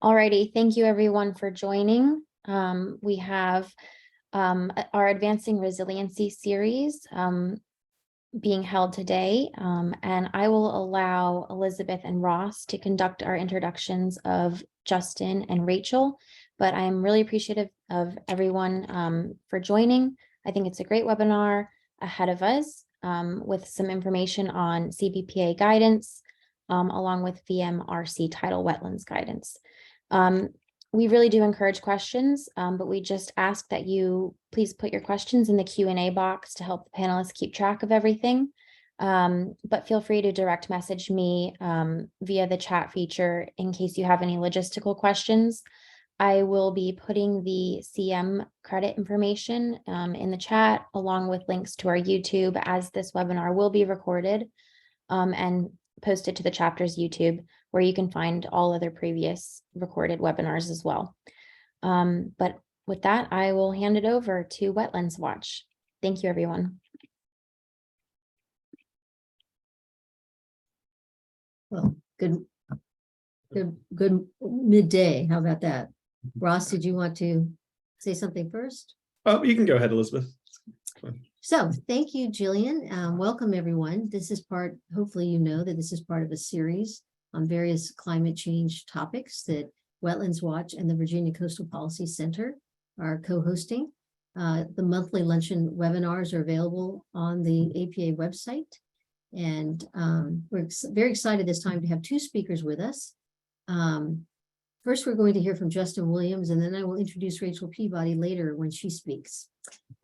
Alrighty, thank you everyone for joining. We have our Advancing Resiliency series being held today, and I will allow Elizabeth and Ross to conduct our introductions of Justin and Rachel, but I'm really appreciative of everyone for joining. I think it's a great webinar ahead of us with some information on CBPA guidance, along with VMRC Tidal Wetlands Guidance. We really do encourage questions, but we just ask that you please put your questions in the Q&A box to help the panelists keep track of everything. But feel free to direct message me via the chat feature in case you have any logistical questions. I will be putting the CM credit information in the chat, along with links to our YouTube, as this webinar will be recorded and posted to the chapter's YouTube, where you can find all other previous recorded webinars as well. But with that, I will hand it over to Wetlands Watch. Thank you, everyone. Well, good midday. How about that? Ross, did you want to say something first? You can go ahead, Elizabeth. So thank you, Jillian. Welcome, everyone. This is part, hopefully you know that this is part of a series on various climate change topics that Wetlands Watch and the Virginia Coastal Policy Center are co-hosting. The monthly luncheon webinars are available on the APA website. And we're very excited this time to have two speakers with us. First, we're going to hear from Justin Williams, and then I will introduce Rachel Peabody later when she speaks.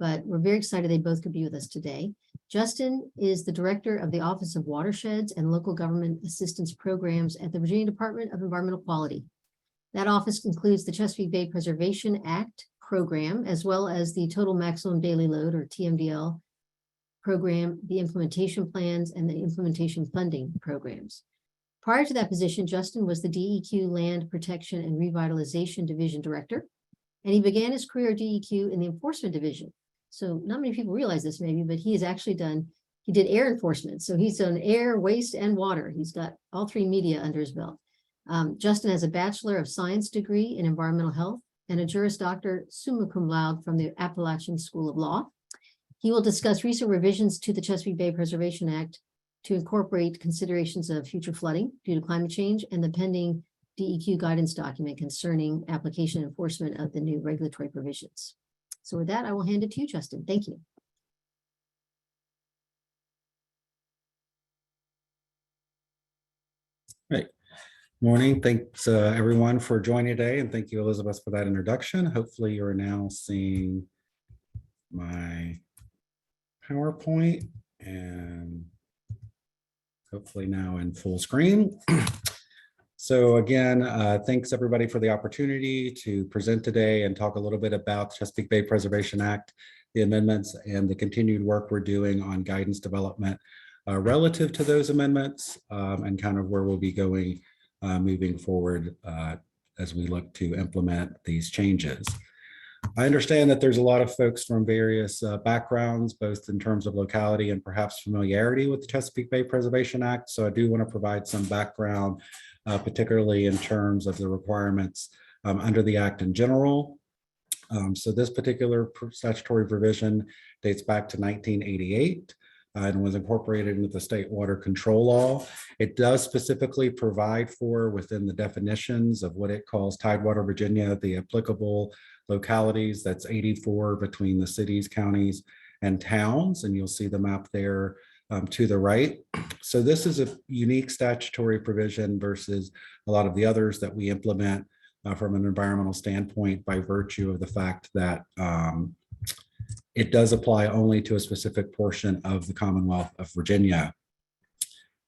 But we're very excited they both could be with us today. Justin is the director of the Office of Watersheds and Local Government Assistance Programs at the Virginia Department of Environmental Quality. That office includes the Chesapeake Bay Preservation Act program, as well as the Total Maximum Daily Load, or TMDL, program, the implementation plans, and the implementation funding programs. Prior to that position, Justin was the DEQ Land Protection and Revitalization Division Director, and he began his career at DEQ in the Enforcement Division. So not many people realize this maybe, but he has actually he did air enforcement. So he's done air, waste, and water. He's got all three media under his belt. Justin has a Bachelor of Science degree in Environmental Health and a Juris Doctor summa cum laude from the Appalachian School of Law. He will discuss recent revisions to the Chesapeake Bay Preservation Act to incorporate considerations of future flooding due to climate change and the pending DEQ guidance document concerning application and enforcement of the new regulatory provisions. So with that, I will hand it to you, Justin. Thank you. Right. Morning. Thanks everyone for joining today, and thank you, Elizabeth, for that introduction. Hopefully you are now seeing my PowerPoint and hopefully now in full screen. So again, thanks everybody for the opportunity to present today and talk a little bit about the Chesapeake Bay Preservation Act, the amendments, and the continued work we're doing on guidance development relative to those amendments, and kind of where we'll be going moving forward as we look to implement these changes. I understand that there's a lot of folks from various backgrounds, both in terms of locality and perhaps familiarity with the Chesapeake Bay Preservation Act. So I do want to provide some background, particularly in terms of the requirements under the Act in general. So this particular statutory provision dates back to 1988 and was incorporated into the state water control law. It does specifically provide for, within the definitions of what it calls Tidewater Virginia, the applicable localities. That's 84 between the cities, counties, and towns, and you'll see the map there to the right. So this is a unique statutory provision versus a lot of the others that we implement from an environmental standpoint, by virtue of the fact that it does apply only to a specific portion of the Commonwealth of Virginia.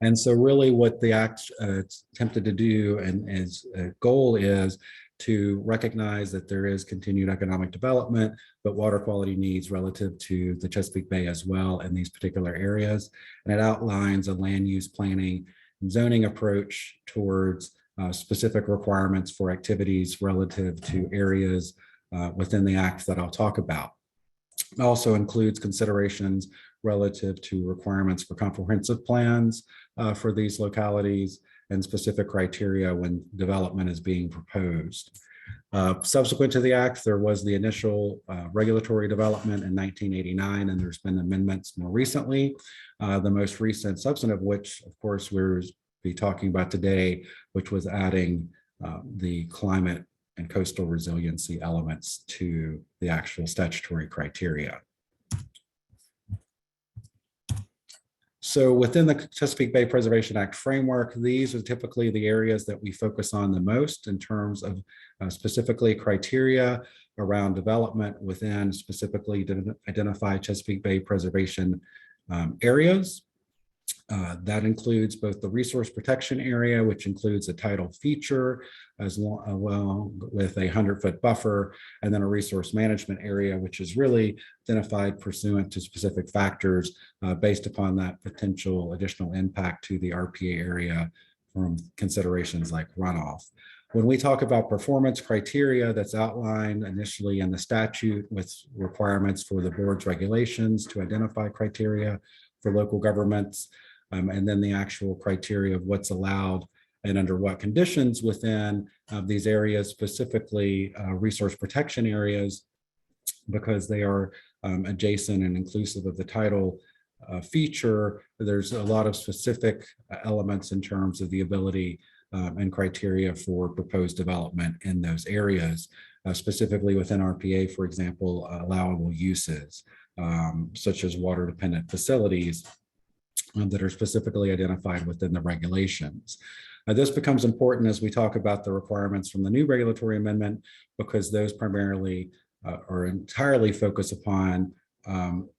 And so really what the Act attempted to do, and its goal is to recognize that there is continued economic development, but water quality needs relative to the Chesapeake Bay as well in these particular areas. And it outlines a land use planning and zoning approach towards specific requirements for activities relative to areas within the Act that I'll talk about. It also includes considerations relative to requirements for comprehensive plans for these localities, and specific criteria when development is being proposed. Subsequent to the act, there was the initial regulatory development in 1989, and there's been amendments more recently. The most recent substantive, which of course we'll be talking about today, which was adding the climate and coastal resiliency elements to the actual statutory criteria. So within the Chesapeake Bay Preservation Act framework, these are typically the areas that we focus on the most in terms of specifically criteria around development within specifically identified Chesapeake Bay preservation areas. That includes both the resource protection area, which includes a tidal feature, as well with a 100-foot buffer, and then a resource management area, which is really identified pursuant to specific factors based upon that potential additional impact to the RPA area from considerations like runoff. When we talk about performance criteria, that's outlined initially in the statute with requirements for the board's regulations to identify criteria for local governments, and then the actual criteria of what's allowed and under what conditions within these areas, specifically resource protection areas, because they are adjacent and inclusive of the tidal feature. There's a lot of specific elements in terms of the ability and criteria for proposed development in those areas, specifically within RPA, for example, allowable uses, such as water-dependent facilities that are specifically identified within the regulations. This becomes important as we talk about the requirements from the new regulatory amendment, because those primarily are entirely focused upon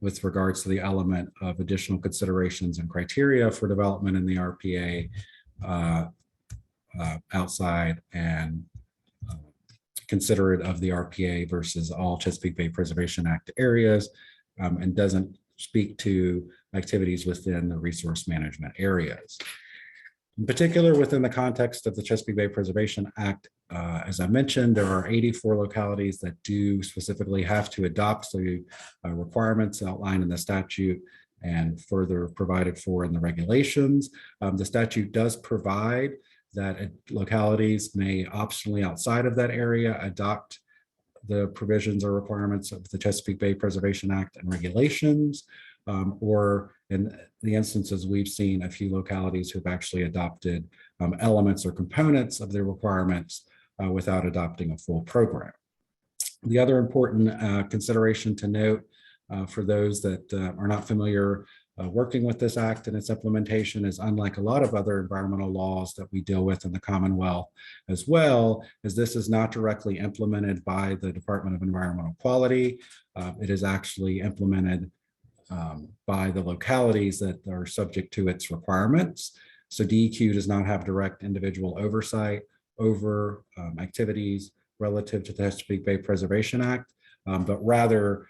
with regards to the element of additional considerations and criteria for development in the RPA outside and considerate of the RPA versus all Chesapeake Bay Preservation Act areas, and doesn't speak to activities within the resource management areas. In particular, within the context of the Chesapeake Bay Preservation Act, as I mentioned, there are 84 localities that do specifically have to adopt the requirements outlined in the statute and further provided for in the regulations. The statute does provide that localities may optionally outside of that area adopt the provisions or requirements of the Chesapeake Bay Preservation Act and regulations, or in the instances we've seen a few localities who've actually adopted elements or components of their requirements without adopting a full program. The other important consideration to note for those that are not familiar working with this act and its implementation is, unlike a lot of other environmental laws that we deal with in the Commonwealth as well, as this is not directly implemented by the Department of Environmental Quality. It is actually implemented by the localities that are subject to its requirements. So DEQ does not have direct individual oversight over activities relative to the Chesapeake Bay Preservation Act, but rather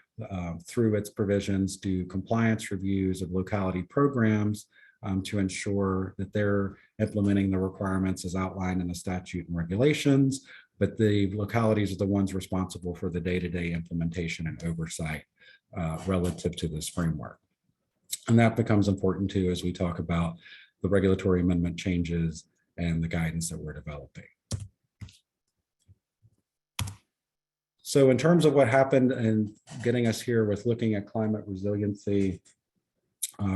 through its provisions do compliance reviews of locality programs to ensure that they're implementing the requirements as outlined in the statute and regulations, but the localities are the ones responsible for the day-to-day implementation and oversight relative to this framework. And that becomes important too as we talk about the regulatory amendment changes and the guidance that we're developing. So in terms of what happened and getting us here with looking at climate resiliency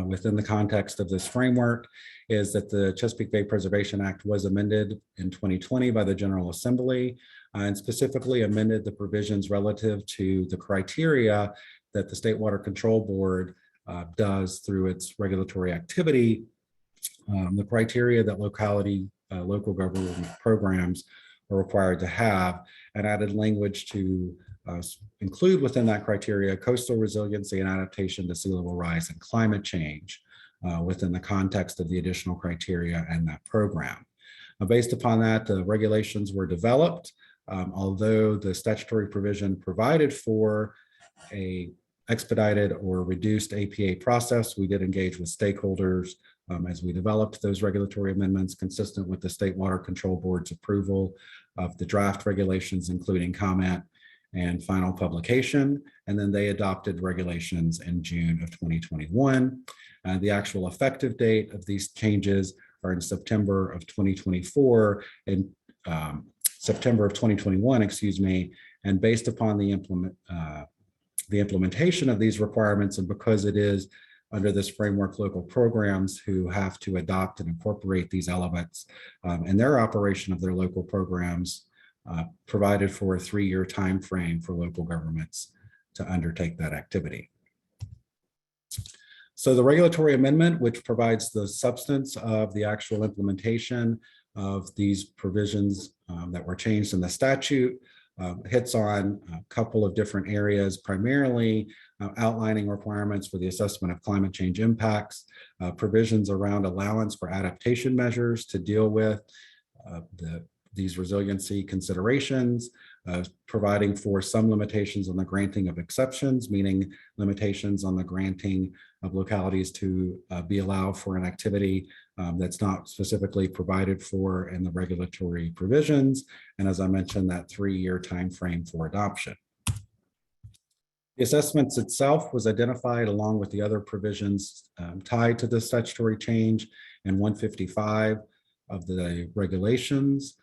within the context of this framework is that the Chesapeake Bay Preservation Act was amended in 2020 by the General Assembly and specifically amended the provisions relative to the criteria that the State Water Control Board does through its regulatory activity, the criteria that local government programs are required to have, and added language to include within that criteria coastal resiliency and adaptation to sea level rise and climate change within the context of the additional criteria and that program. Based upon that, the regulations were developed, although the statutory provision provided for a expedited or reduced APA process. We did engage with stakeholders as we developed those regulatory amendments consistent with the State Water Control Board's approval of the draft regulations, including comment and final publication. And then they adopted regulations in June of 2021. The actual effective date of these changes are in September of 2024 and September of 2021, excuse me, and based upon the implementation of these requirements, and because it is under this framework local programs who have to adopt and incorporate these elements in their operation of their local programs, provided for a 3-year time frame for local governments to undertake that activity. So the regulatory amendment, which provides the substance of the actual implementation of these provisions that were changed in the statute, hits on a couple of different areas, primarily outlining requirements for the assessment of climate change impacts, provisions around allowance for adaptation measures to deal with these resiliency considerations, providing for some limitations on the granting of exceptions, meaning limitations on the granting of localities to be allowed for an activity that's not specifically provided for in the regulatory provisions. And as I mentioned, that 3-year time frame for adoption. The assessments itself was identified along with the other provisions tied to the statutory change in 155 of the regulations.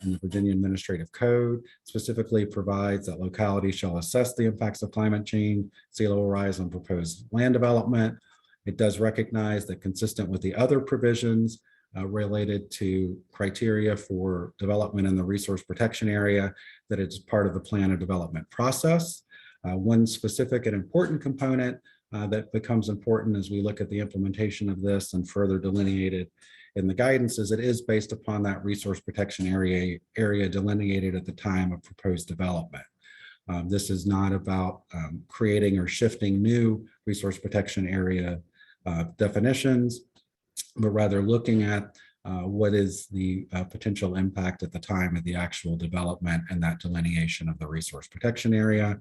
And the Virginia Administrative Code specifically provides that localities shall assess the impacts of climate change, sea level rise on proposed land development. It does recognize that, consistent with the other provisions related to criteria for development in the resource protection area, that it's part of the plan of development process. One specific and important component that becomes important as we look at the implementation of this and further delineated in the guidance is it is based upon that resource protection area delineated at the time of proposed development. This is not about creating or shifting new resource protection area definitions, but rather looking at what is the potential impact at the time of the actual development and that delineation of the resource protection area.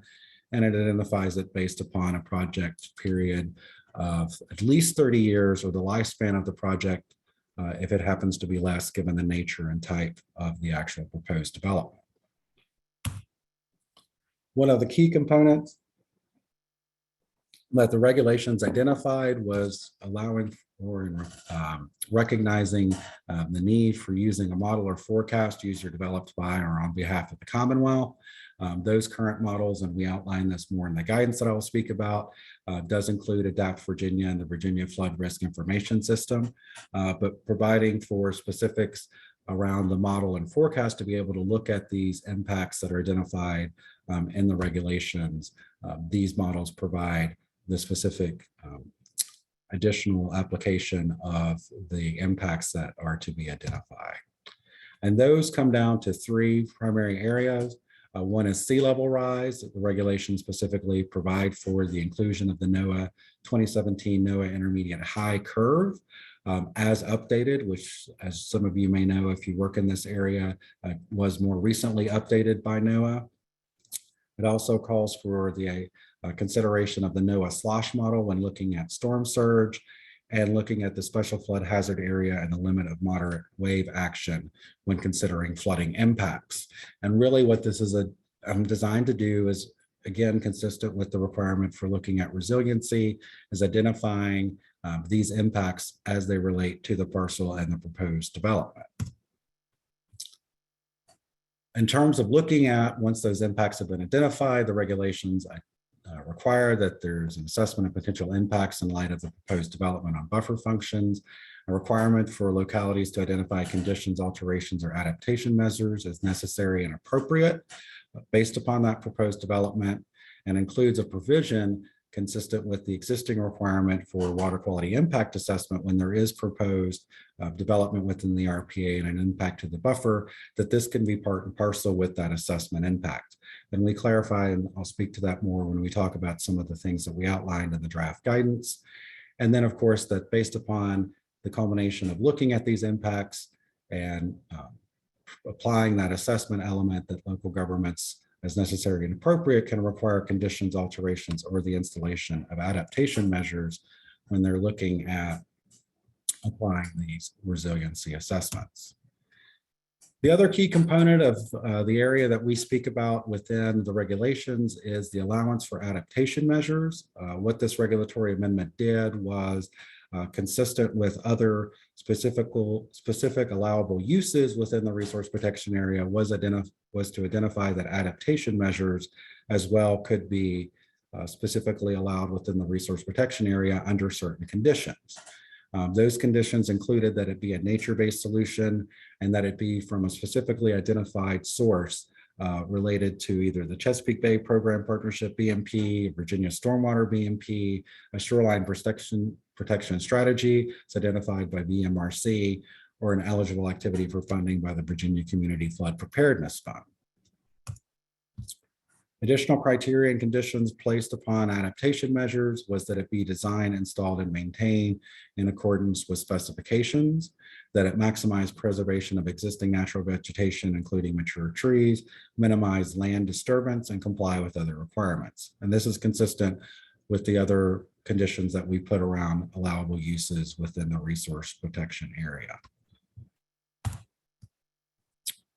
And it identifies it based upon a project period of at least 30 years or the lifespan of the project, if it happens to be less, given the nature and type of the actual proposed development. One of the key components that the regulations identified was allowing for recognizing the need for using a model or forecast user developed by or on behalf of the Commonwealth. Those current models, and we outline this more in the guidance that I will speak about, does include Adapt Virginia and the Virginia Flood Risk Information System, but providing for specifics around the model and forecast to be able to look at these impacts that are identified in the regulations. These models provide the specific additional application of the impacts that are to be identified. And those come down to 3 primary areas. One is sea level rise. The regulations specifically provide for the inclusion of the NOAA 2017 NOAA Intermediate High Curve as updated, which, as some of you may know if you work in this area, was more recently updated by NOAA. It also calls for the consideration of the NOAA slosh model when looking at storm surge and looking at the special flood hazard area and the limit of moderate wave action when considering flooding impacts. And really what this is designed to do is, again, consistent with the requirement for looking at resiliency, is identifying these impacts as they relate to the parcel and the proposed development. In terms of looking at, once those impacts have been identified, the regulations require that there's an assessment of potential impacts in light of the proposed development on buffer functions, a requirement for localities to identify conditions, alterations, or adaptation measures as necessary and appropriate based upon that proposed development, and includes a provision consistent with the existing requirement for water quality impact assessment when there is proposed development within the RPA and an impact to the buffer, that this can be part and parcel with that assessment impact. And we clarify, and I'll speak to that more when we talk about some of the things that we outlined in the draft guidance. And then, of course, that based upon the culmination of looking at these impacts and applying that assessment element, that local governments, as necessary and appropriate, can require conditions, alterations, or the installation of adaptation measures when they're looking at applying these resiliency assessments. The other key component of the area that we speak about within the regulations is the allowance for adaptation measures. What this regulatory amendment did was consistent with other specific allowable uses within the resource protection area was to identify that adaptation measures as well could be specifically allowed within the resource protection area under certain conditions. Those conditions included that it be a nature-based solution and that it be from a specifically identified source related to either the Chesapeake Bay Program Partnership BMP, Virginia Stormwater BMP, a shoreline protection strategy is identified by VMRC, or an eligible activity for funding by the Virginia Community Flood Preparedness Fund. Additional criteria and conditions placed upon adaptation measures was that it be designed, installed, and maintained in accordance with specifications, that it maximize preservation of existing natural vegetation, including mature trees, minimize land disturbance, and comply with other requirements. And this is consistent with the other conditions that we put around allowable uses within the resource protection area.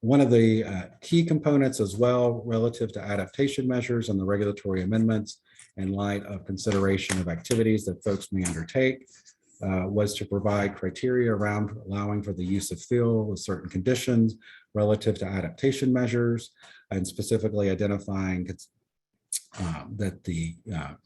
One of the key components as well relative to adaptation measures and the regulatory amendments in light of consideration of activities that folks may undertake was to provide criteria around allowing for the use of fill with certain conditions relative to adaptation measures, and specifically identifying that the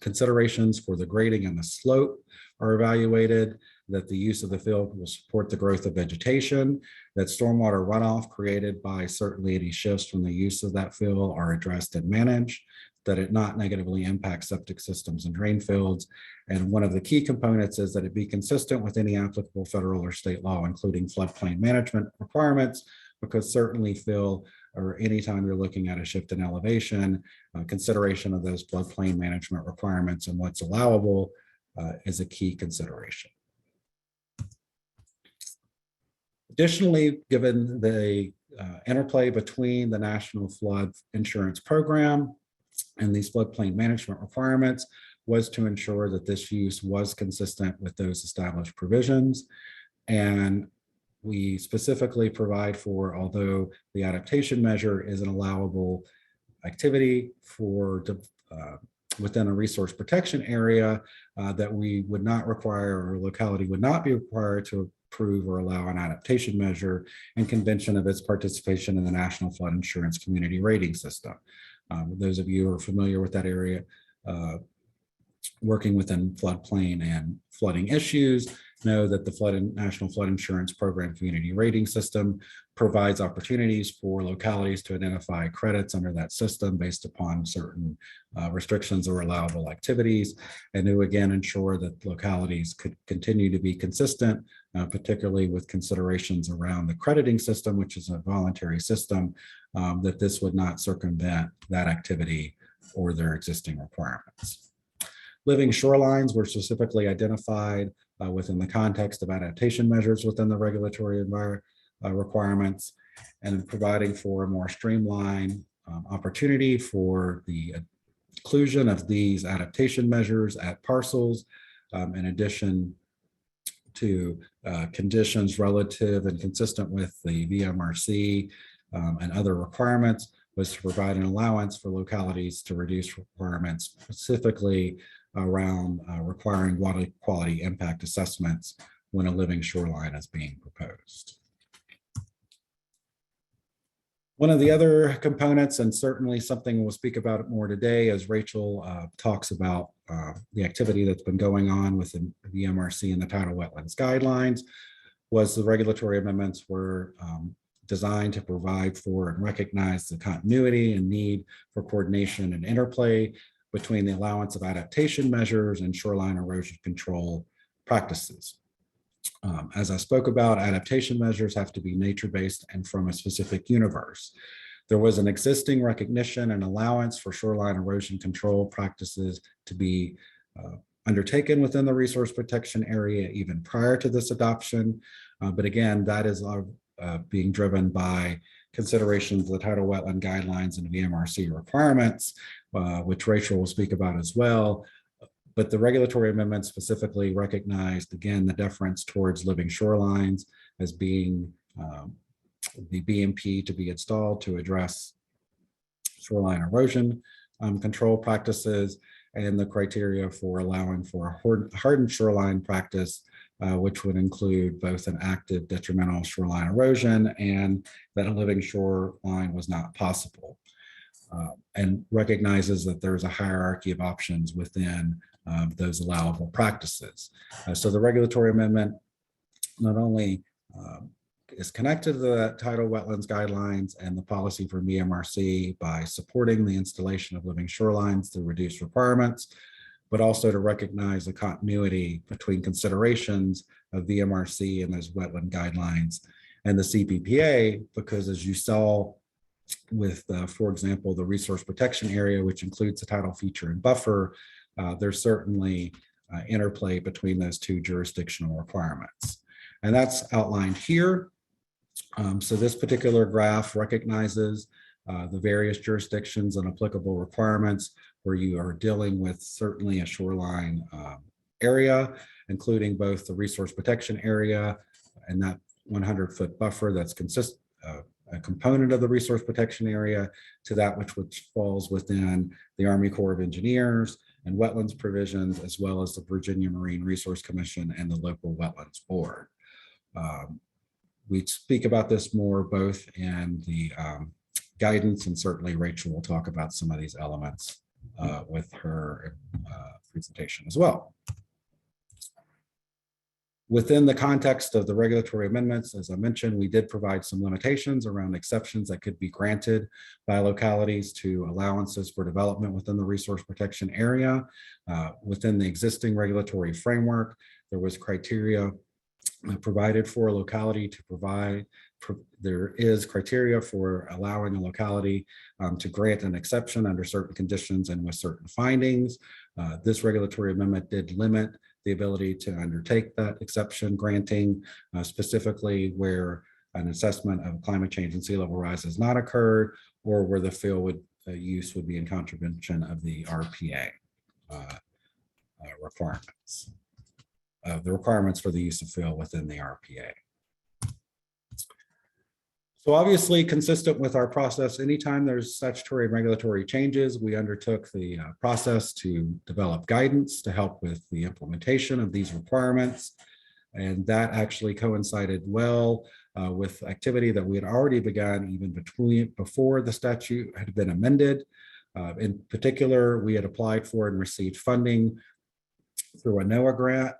considerations for the grading and the slope are evaluated, that the use of the field will support the growth of vegetation, that stormwater runoff created by certain any shifts from the use of that fill are addressed and managed, that it not negatively impacts septic systems and drain fields. And one of the key components is that it be consistent with any applicable federal or state law, including floodplain management requirements, because certainly fill, or anytime you're looking at a shift in elevation, consideration of those floodplain management requirements and what's allowable is a key consideration. Additionally, given the interplay between the National Flood Insurance Program and these floodplain management requirements was to ensure that this use was consistent with those established provisions. And we specifically provide for, although the adaptation measure is an allowable activity for within a resource protection area, that we would not require, or locality would not be required to approve or allow an adaptation measure in convention of its participation in the National Flood Insurance Community Rating System. Those of you who are familiar with that area, working within floodplain and flooding issues, know that the National Flood Insurance Program Community Rating System provides opportunities for localities to identify credits under that system based upon certain restrictions or allowable activities, and to again ensure that localities could continue to be consistent, particularly with considerations around the crediting system, which is a voluntary system, that this would not circumvent that activity or their existing requirements. Living shorelines were specifically identified within the context of adaptation measures within the regulatory requirements, and providing for a more streamlined opportunity for the inclusion of these adaptation measures at parcels, in addition to conditions relative and consistent with the VMRC and other requirements, was to provide an allowance for localities to reduce requirements, specifically around requiring water quality impact assessments when a living shoreline is being proposed. One of the other components, and certainly something we'll speak about more today as Rachel talks about the activity that's been going on within the VMRC and the Tidal Wetlands Guidelines, was the regulatory amendments were designed to provide for and recognize the continuity and need for coordination and interplay between the allowance of adaptation measures and shoreline erosion control practices. As I spoke about, adaptation measures have to be nature-based and from a specific universe. There was an existing recognition and allowance for shoreline erosion control practices to be undertaken within the resource protection area even prior to this adoption. But again, that is being driven by considerations of the Tidal Wetland Guidelines and VMRC requirements, which Rachel will speak about as well. But the regulatory amendments specifically recognized, again, the deference towards living shorelines as being the BMP to be installed to address shoreline erosion control practices, and the criteria for allowing for a hardened shoreline practice which would include both an active detrimental shoreline erosion and that a living shoreline was not possible, and recognizes that there's a hierarchy of options within those allowable practices. So the regulatory amendment not only is connected to the Tidal Wetlands Guidelines and the policy for VMRC by supporting the installation of living shorelines through reduced requirements, but also to recognize the continuity between considerations of VMRC and those wetland guidelines and the CBPA, because as you saw with, for example, the resource protection area, which includes the tidal feature and buffer, there's certainly interplay between those two jurisdictional requirements. And that's outlined here. So this particular graph recognizes the various jurisdictions and applicable requirements where you are dealing with certainly a shoreline area, including both the resource protection area and that 100-foot buffer that's a component of the resource protection area, to that which falls within the Army Corps of Engineers and wetlands provisions, as well as the Virginia Marine Resource Commission and the local wetlands board. We speak about this more both in the guidance, and certainly Rachel will talk about some of these elements with her presentation as well. Within the context of the regulatory amendments, as I mentioned, we did provide some limitations around exceptions that could be granted by localities to allowances for development within the resource protection area. Within the existing regulatory framework, there was criteria provided for a locality to provide. There is criteria for allowing a locality to grant an exception under certain conditions and with certain findings. This regulatory amendment did limit the ability to undertake that exception granting, specifically where an assessment of climate change and sea level rise has not occurred, or where the field use would be in contravention of the RPA requirements. The requirements for the use of fill within the RPA. So obviously, consistent with our process, anytime there's statutory and regulatory changes, we undertook the process to develop guidance to help with the implementation of these requirements. And that actually coincided well with activity that we had already begun even before the statute had been amended. In particular, we had applied for and received funding through a NOAA grant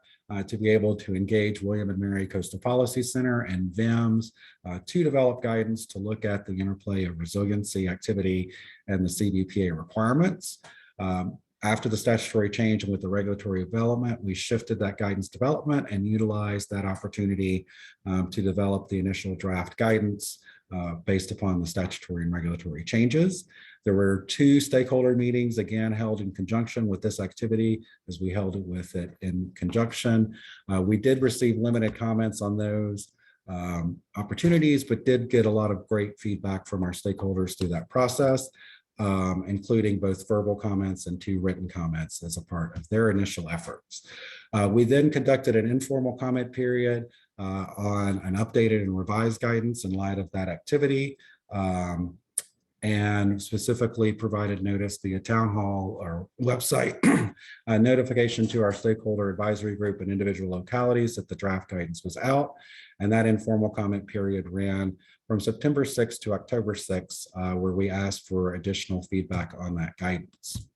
to be able to engage William and Mary Coastal Policy Center and VIMS to develop guidance to look at the interplay of resiliency activity and the CBPA requirements. After the statutory change and with the regulatory development, we shifted that guidance development and utilized that opportunity to develop the initial draft guidance based upon the statutory and regulatory changes. There were 2 stakeholder meetings, again, held in conjunction with this activity, as we held it with it in conjunction. We did receive limited comments on those opportunities, but did get a lot of great feedback from our stakeholders through that process, including both verbal comments and 2 written comments as a part of their initial efforts. We then conducted an informal comment period on an updated and revised guidance in light of that activity, and specifically provided notice via town hall or website notification to our stakeholder advisory group and individual localities that the draft guidance was out. And that informal comment period ran from September 6th to October 6th, where we asked for additional feedback on that guidance.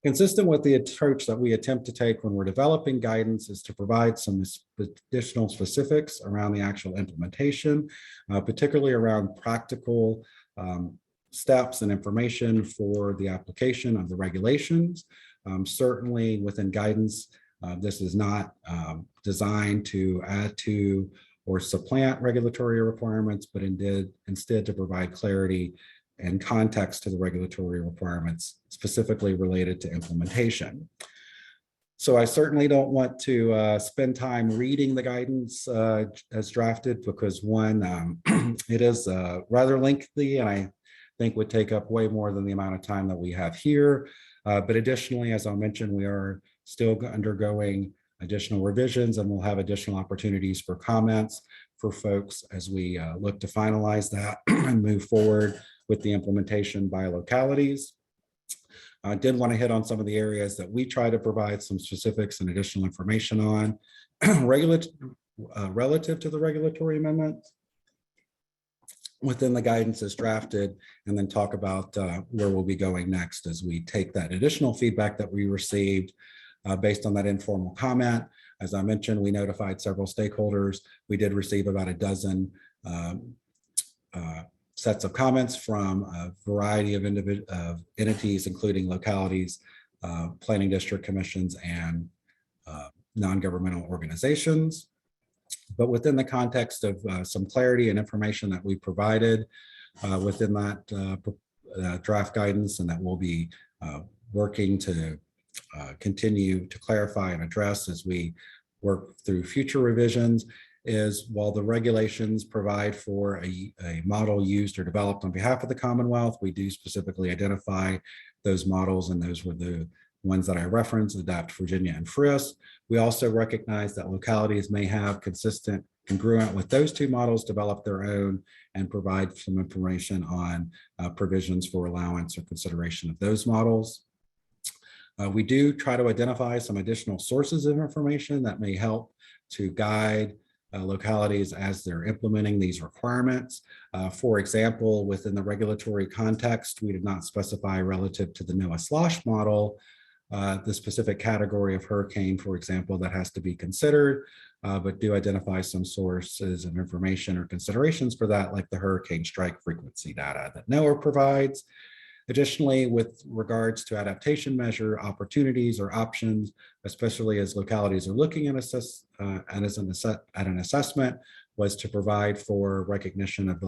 Consistent with the approach that we attempt to take when we're developing guidance is to provide some additional specifics around the actual implementation, particularly around practical steps and information for the application of the regulations. Certainly within guidance, this is not designed to add to or supplant regulatory requirements, but instead to provide clarity and context to the regulatory requirements specifically related to implementation. So I certainly don't want to spend time reading the guidance as drafted, because one, it is rather lengthy and I think would take up way more than the amount of time that we have here. But additionally, as I mentioned, we are still undergoing additional revisions, and we'll have additional opportunities for comments for folks as we look to finalize that and move forward with the implementation by localities. I did want to hit on some of the areas that we try to provide some specifics and additional information on relative to the regulatory amendments within the guidance as drafted, and then talk about where we'll be going next as we take that additional feedback that we received based on that informal comment. As I mentioned, we notified several stakeholders. We did receive about a dozen sets of comments from a variety of entities, including localities, planning district commissions, and non-governmental organizations. But within the context of some clarity and information that we provided within that draft guidance, and that we'll be working to continue to clarify and address as we work through future revisions, is while the regulations provide for a model used or developed on behalf of the Commonwealth, we do specifically identify those models, and those were the ones that I referenced, Adapt Virginia and FRIS. We also recognize that localities may have consistent, congruent with those two models, develop their own and provide some information on provisions for allowance or consideration of those models. We do try to identify some additional sources of information that may help to guide localities as they're implementing these requirements. For example, within the regulatory context, we did not specify relative to the NOAA SLOSH model the specific category of hurricane, for example, that has to be considered, but do identify some sources of information or considerations for that, like the hurricane strike frequency data that NOAA provides. Additionally, with regards to adaptation measure opportunities or options, especially as localities are looking at an assessment, was to provide for recognition of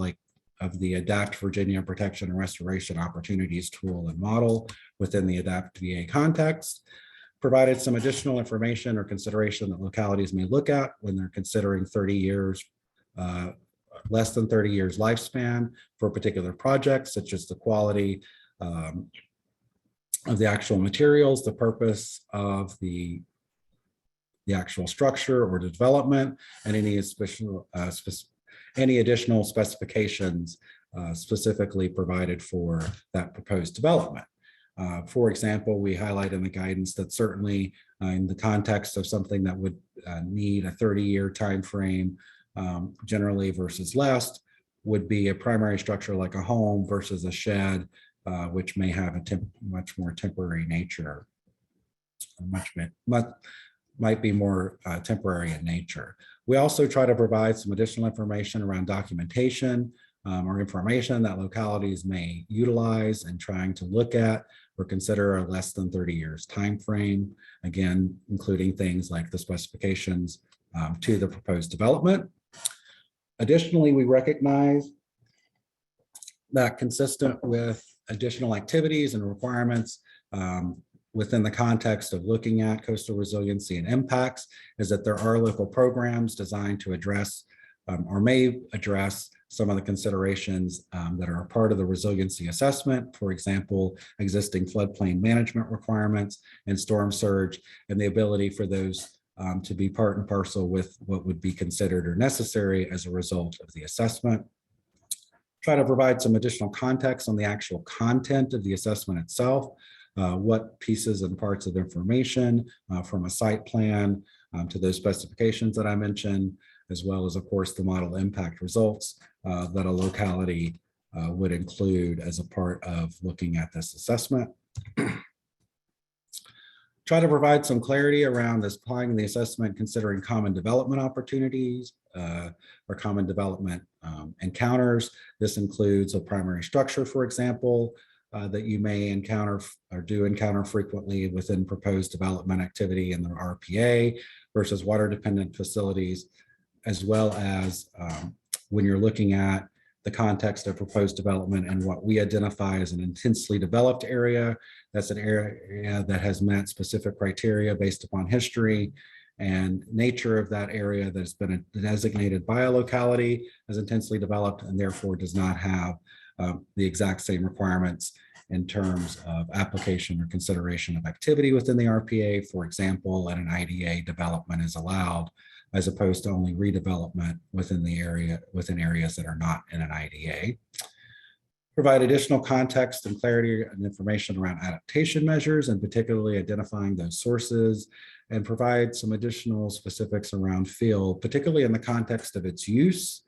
the Adapt Virginia Protection and Restoration Opportunities tool and model within the Adapt VA context. Provided some additional information or consideration that localities may look at when they're considering 30 years, less than 30 years lifespan for particular projects, such as the quality of the actual materials, the purpose of the actual structure or development, and any additional specifications specifically provided for that proposed development. For example, we highlight in the guidance that certainly in the context of something that would need a 30-year time frame generally versus less, would be a primary structure like a home versus a shed, which may have a much more temporary nature, might be more temporary in nature. We also try to provide some additional information around documentation or information that localities may utilize in trying to look at or consider a less than 30 years time frame, again, including things like the specifications to the proposed development. Additionally, we recognize that consistent with additional activities and requirements within the context of looking at coastal resiliency and impacts, is that there are local programs designed to address or may address some of the considerations that are a part of the resiliency assessment. For example, existing floodplain management requirements and storm surge, and the ability for those to be part and parcel with what would be considered or necessary as a result of the assessment. Try to provide some additional context on the actual content of the assessment itself, what pieces and parts of information from a site plan to those specifications that I mentioned, as well as, of course, the model impact results that a locality would include as a part of looking at this assessment. Try to provide some clarity around this applying the assessment, considering common development opportunities or common development encounters. This includes a primary structure, for example, that you may encounter or do encounter frequently within proposed development activity in the RPA versus water dependent facilities, as well as when you're looking at the context of proposed development and what we identify as an intensely developed area. That's an area that has met specific criteria based upon history and nature of that area that has been designated by a locality as intensely developed, and therefore does not have the exact same requirements in terms of application or consideration of activity within the RPA. For example, at an IDA, development is allowed as opposed to only redevelopment within the area, within areas that are not in an IDA. Provide additional context and clarity and information around adaptation measures, and particularly identifying those sources, and provide some additional specifics around field, particularly in the context of its use.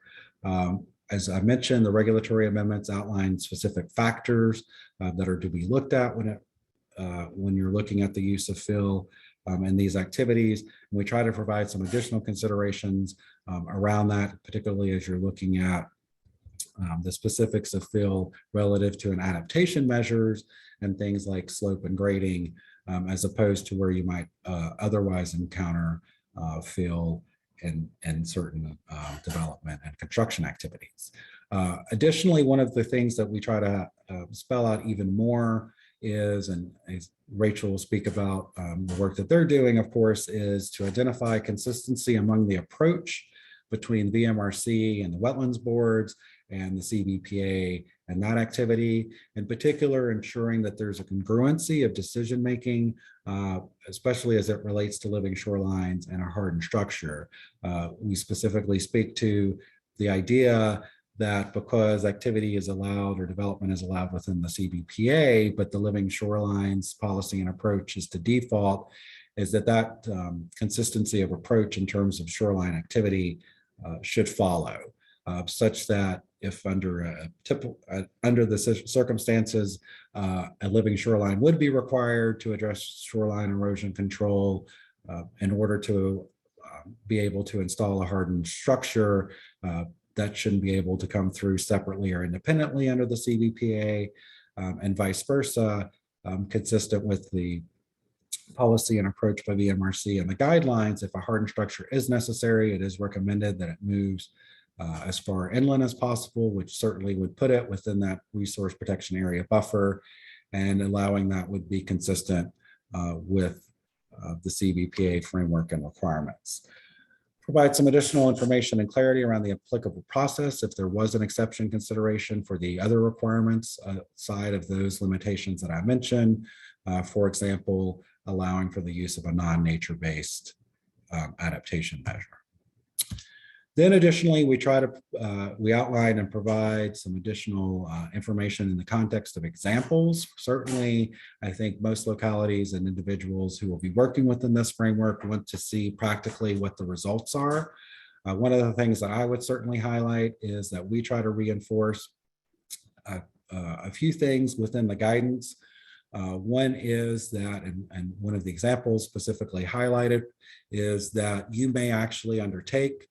As I mentioned, the regulatory amendments outline specific factors that are to be looked at when you're looking at the use of fill in these activities. And we try to provide some additional considerations around that, particularly as you're looking at the specifics of fill relative to an adaptation measures and things like slope and grading, as opposed to where you might otherwise encounter fill in certain development and construction activities. Additionally, one of the things that we try to spell out even more is, and as Rachel will speak about the work that they're doing, of course, is to identify consistency among the approach between VMRC and the wetlands boards and the CBPA and that activity, in particular, ensuring that there's a congruency of decision-making, especially as it relates to living shorelines and a hardened structure. We specifically speak to the idea that because activity is allowed or development is allowed within the CBPA, but the living shorelines policy and approach is to default, is that consistency of approach in terms of shoreline activity should follow, such that if under the circumstances, a living shoreline would be required to address shoreline erosion control in order to be able to install a hardened structure, that shouldn't be able to come through separately or independently under the CBPA, and vice versa, consistent with the policy and approach by VMRC and the guidelines. If a hardened structure is necessary, it is recommended that it moves as far inland as possible, which certainly would put it within that resource protection area buffer, and allowing that would be consistent with the CBPA framework and requirements. Provide some additional information and clarity around the applicable process if there was an exception consideration for the other requirements side of those limitations that I mentioned. For example, allowing for the use of a non-nature-based adaptation measure. Then additionally, we outline and provide some additional information in the context of examples. Certainly, I think most localities and individuals who will be working within this framework want to see practically what the results are. One of the things that I would certainly highlight is that we try to reinforce a few things within the guidance. One is that, and one of the examples specifically highlighted, is that you may actually undertake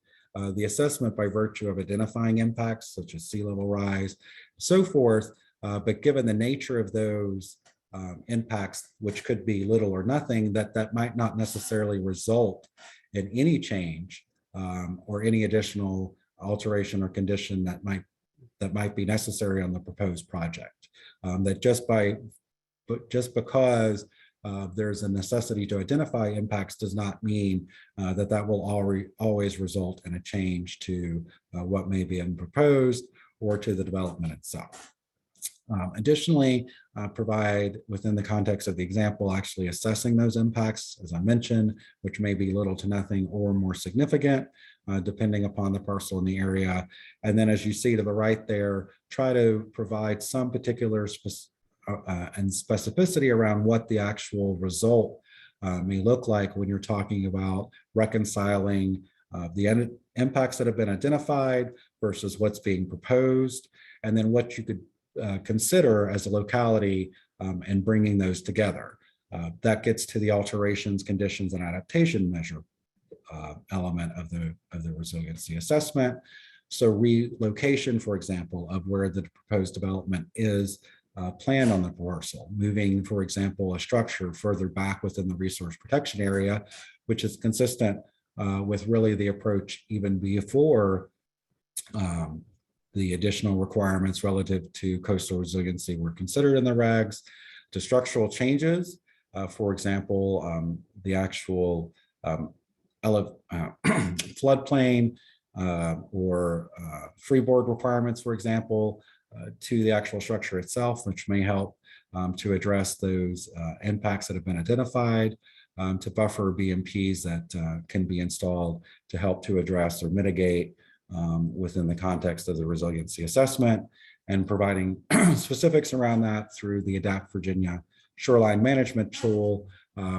the assessment by virtue of identifying impacts such as sea level rise, so forth, but given the nature of those impacts, which could be little or nothing, that might not necessarily result in any change or any additional alteration or condition that might be necessary on the proposed project. That just because there's a necessity to identify impacts does not mean that will always result in a change to what may be proposed or to the development itself. Additionally, provide within the context of the example actually assessing those impacts, as I mentioned, which may be little to nothing or more significant, depending upon the parcel in the area. And then as you see to the right there, try to provide some particular and specificity around what the actual result may look like when you're talking about reconciling the impacts that have been identified versus what's being proposed, and then what you could consider as a locality and bringing those together. That gets to the alterations, conditions, and adaptation measure element of the resiliency assessment. So relocation, for example, of where the proposed development is planned on the parcel, moving, for example, a structure further back within the resource protection area, which is consistent with really the approach even before the additional requirements relative to coastal resiliency were considered in the regs, to structural changes, for example, the actual floodplain or freeboard requirements, for example, to the actual structure itself, which may help to address those impacts that have been identified, to buffer BMPs that can be installed to help to address or mitigate within the context of the resiliency assessment, and providing specifics around that through the Adapt Virginia Shoreline Management Tool,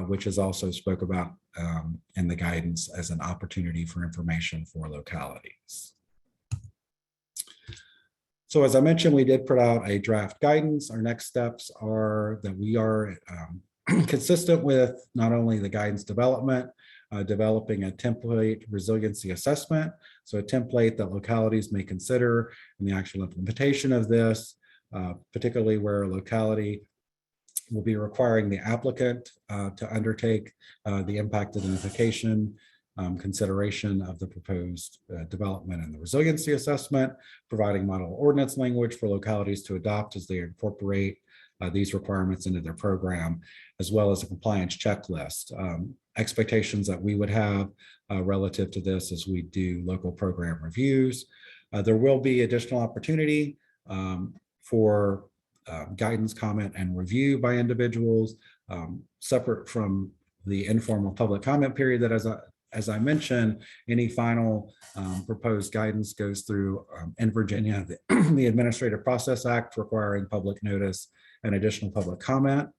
which is also spoke about in the guidance as an opportunity for information for localities. So as I mentioned, we did put out a draft guidance. Our next steps are that we are consistent with not only the guidance development, developing a template resiliency assessment. So a template that localities may consider in the actual implementation of this, particularly where a locality will be requiring the applicant to undertake the impact identification consideration of the proposed development and the resiliency assessment, providing model ordinance language for localities to adopt as they incorporate these requirements into their program, as well as a compliance checklist. Expectations that we would have relative to this as we do local program reviews. There will be additional opportunity for guidance, comment, and review by individuals, separate from the informal public comment period that, as I mentioned, any final proposed guidance goes through in Virginia, the Administrative Process Act requiring public notice and additional public comment.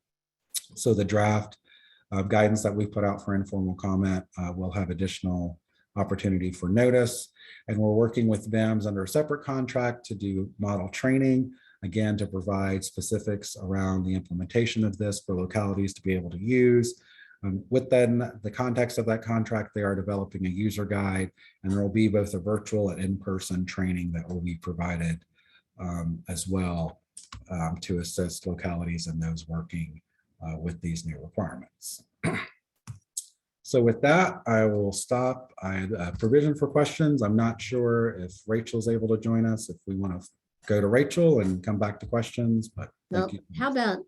So the draft guidance that we put out for informal comment will have additional opportunity for notice. And we're working with VIMS under a separate contract to do model training, again, to provide specifics around the implementation of this for localities to be able to use. Within the context of that contract, they are developing a user guide, and there will be both a virtual and in-person training that will be provided as well to assist localities and those working with these new requirements. So with that, I will stop. I had a provision for questions. I'm not sure if Rachel's able to join us, if we want to go to Rachel and come back to questions, but thank you. How about,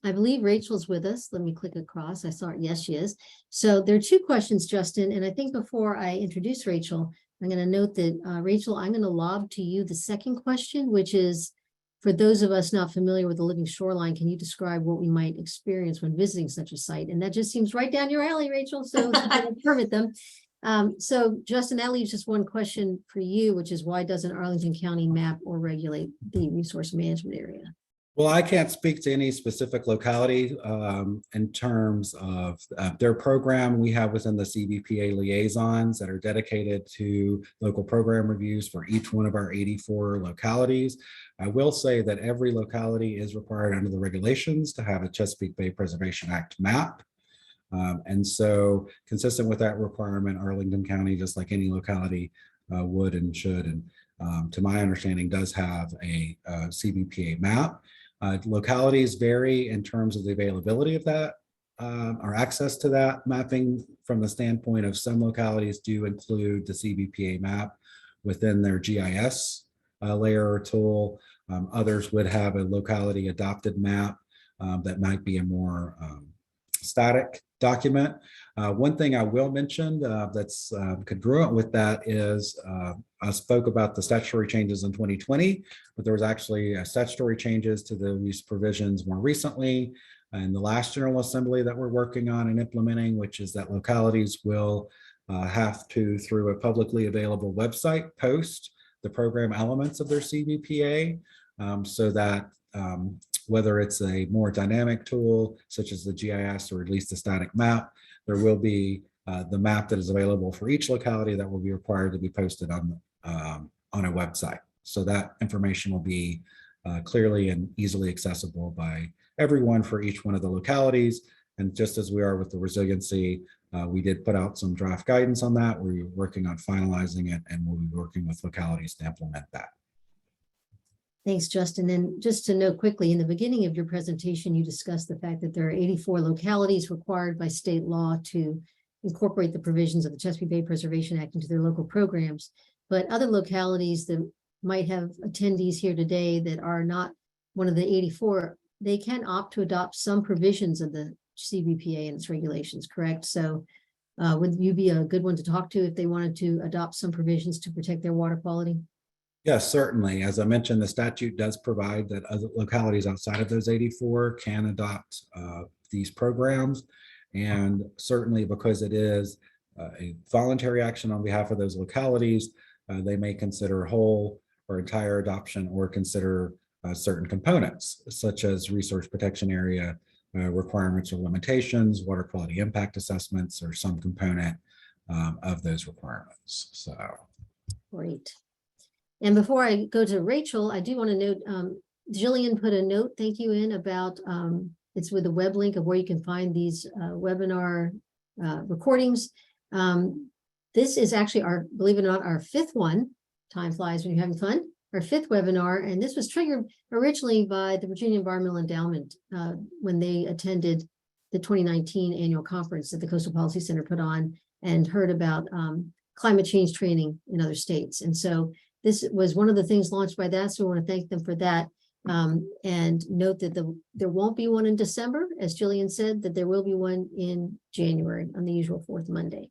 I believe Rachel's with us. Let me click across. I saw it. Yes, she is. So there are two questions, Justin. And I think before I introduce Rachel, I'm going to note that, Rachel, I'm going to lob to you the second question, which is, for those of us not familiar with the living shoreline, can you describe what we might experience when visiting such a site? And that just seems right down your alley, Rachel, so permit them. So Justin, that leaves just one question for you, which is, why doesn't Arlington County map or regulate the resource management area? Well, I can't speak to any specific locality in terms of their program. We have within the CBPA liaisons that are dedicated to local program reviews for each one of our 84 localities. I will say that every locality is required under the regulations to have a Chesapeake Bay Preservation Act map. And so consistent with that requirement, Arlington County, just like any locality, would and should, and to my understanding, does have a CBPA map. Localities vary in terms of the availability of that or access to that mapping, from the standpoint of some localities do include the CBPA map within their GIS layer or tool. Others would have a locality adopted map that might be a more static document. One thing I will mention that's congruent with that is I spoke about the statutory changes in 2020, but there was actually statutory changes to these provisions more recently in the last General Assembly that we're working on and implementing, which is that localities will have to, through a publicly available website, post the program elements of their CBPA so that whether it's a more dynamic tool, such as the GIS, or at least a static map, there will be the map that is available for each locality that will be required to be posted on a website. So that information will be clearly and easily accessible by everyone for each one of the localities. And just as we are with the resiliency, we did put out some draft guidance on that. We're working on finalizing it, and we'll be working with localities to implement that. Thanks, Justin. And just to note quickly, in the beginning of your presentation, you discussed the fact that there are 84 localities required by state law to incorporate the provisions of the Chesapeake Bay Preservation Act into their local programs. But other localities that might have attendees here today that are not one of the 84, they can opt to adopt some provisions of the CBPA and its regulations, correct? So would you be a good one to talk to if they wanted to adopt some provisions to protect their water quality? Yes, certainly. As I mentioned, the statute does provide that other localities outside of those 84 can adopt these programs. And certainly, because it is a voluntary action on behalf of those localities, they may consider whole or entire adoption, or consider certain components, such as resource protection area requirements or limitations, water quality impact assessments, or some component of those requirements. So. Great. And before I go to Rachel, I do want to note, Jillian put a note, thank you, in about, it's with a web link of where you can find these webinar recordings. This is actually our, believe it or not, our 5th one. Time flies when you're having fun. Our 5th webinar, and this was triggered originally by the Virginia Environmental Endowment when they attended the 2019 annual conference that the Coastal Policy Center put on and heard about climate change training in other states. And so this was one of the things launched by that. So we want to thank them for that. And note that there won't be one in December, as Jillian said, that there will be one in January on the usual 4th Monday.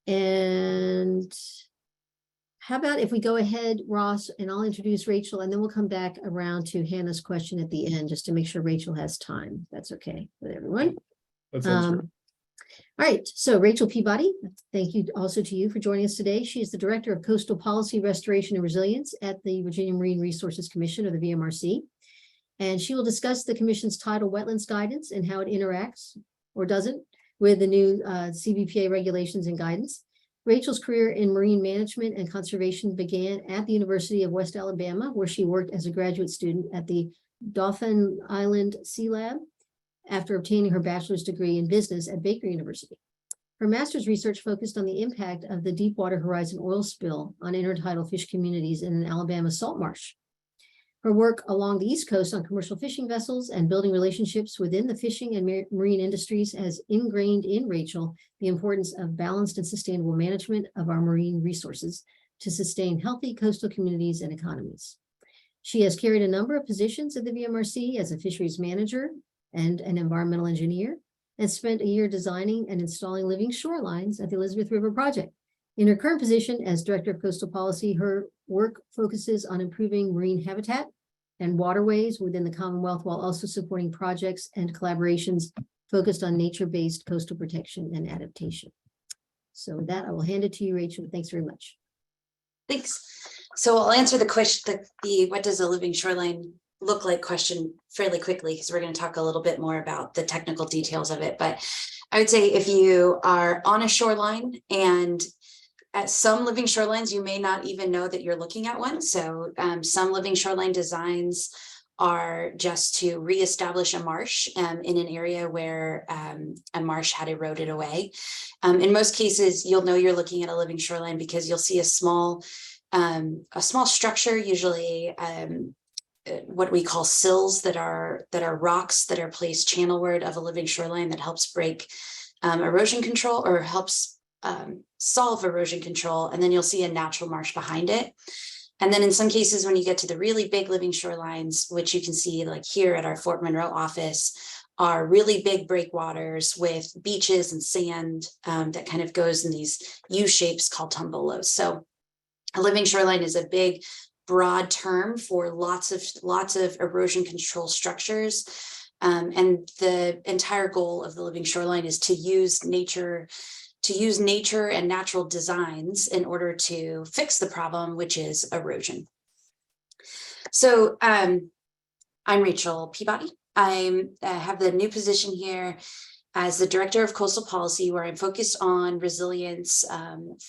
And how about if we go ahead, Ross, and I'll introduce Rachel, and then we'll come back around to Hannah's question at the end, just to make sure Rachel has time. That's okay with everyone. That sounds great. All right, so Rachel Peabody, thank you also to you for joining us today. She is the Director of Coastal Policy, Restoration, and Resilience at the Virginia Marine Resources Commission, or the VMRC. And she will discuss the Commission's Tidal Wetlands Guidance and how it interacts, or doesn't, with the new CBPA regulations and guidance. Rachel's career in marine management and conservation began at the University of West Alabama, where she worked as a graduate student at the Dauphin Island Sea Lab after obtaining her bachelor's degree in business at Baker University. Her master's research focused on the impact of the Deepwater Horizon oil spill on intertidal fish communities in an Alabama salt marsh. Her work along the East Coast on commercial fishing vessels and building relationships within the fishing and marine industries has ingrained in Rachel the importance of balanced and sustainable management of our marine resources to sustain healthy coastal communities and economies. She has carried a number of positions at the VMRC as a fisheries manager and an environmental engineer, and spent a year designing and installing living shorelines at the Elizabeth River Project. In her current position as Director of Coastal Policy, her work focuses on improving marine habitat and waterways within the Commonwealth, while also supporting projects and collaborations focused on nature-based coastal protection and adaptation. So with that, I will hand it to you, Rachel. Thanks very much. Thanks. So I'll answer the question, the what does a living shoreline look like question fairly quickly, because we're going to talk a little bit more about the technical details of it. But I would say if you are on a shoreline, and at some living shorelines, you may not even know that you're looking at one. So some living shoreline designs are just to reestablish a marsh in an area where a marsh had eroded away. In most cases, you'll know you're looking at a living shoreline because you'll see a small structure, usually what we call sills, that are rocks that are placed channelward of a living shoreline that helps break erosion control, or helps solve erosion control. And then you'll see a natural marsh behind it. And then in some cases, when you get to the really big living shorelines, which you can see like here at our Fort Monroe office, are really big breakwaters with beaches and sand that kind of goes in these U shapes called tombolos. So a living shoreline is a big, broad term for lots of erosion control structures. And the entire goal of the living shoreline is to use nature and natural designs in order to fix the problem, which is erosion. So I'm Rachel Peabody. I have the new position here as the Director of Coastal Policy, where I'm focused on resilience